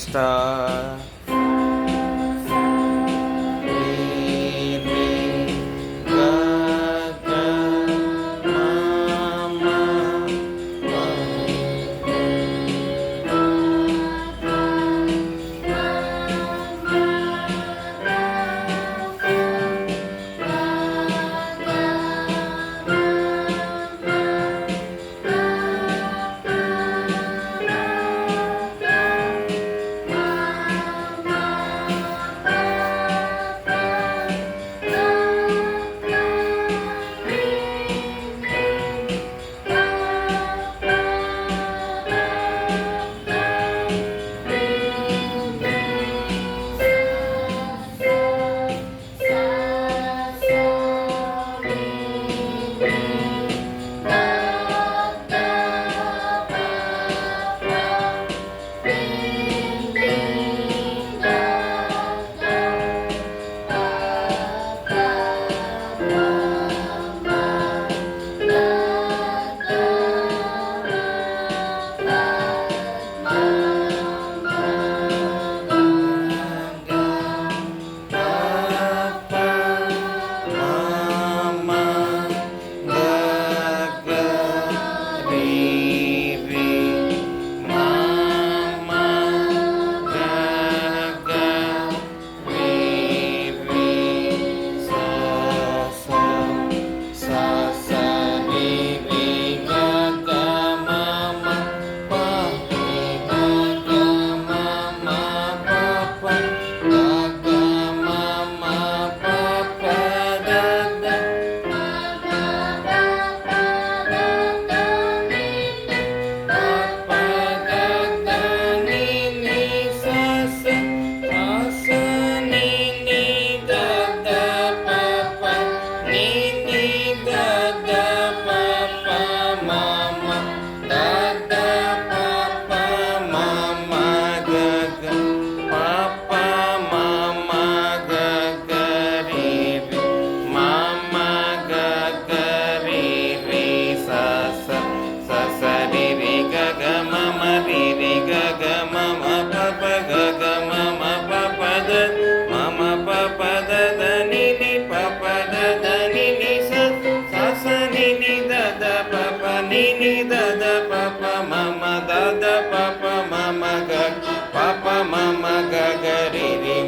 star.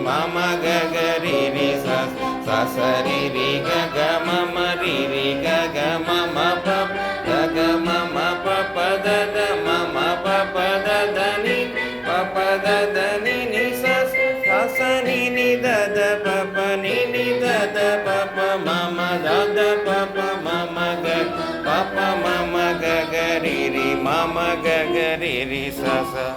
Mama ga ga ri ri sa sa sa ri ri ga ga ma ma ri ri ga ga ma ma pa ga ga ma ma pa pa da da ma ma pa pa da da ni pa pa da da ni ni sa sa sa ni ni da da pa pa ni ni da da pa pa ma ma da da pa pa ma ma ga pa pa ma ma ga ga ri ri ma ma ga ga ri ri sa sa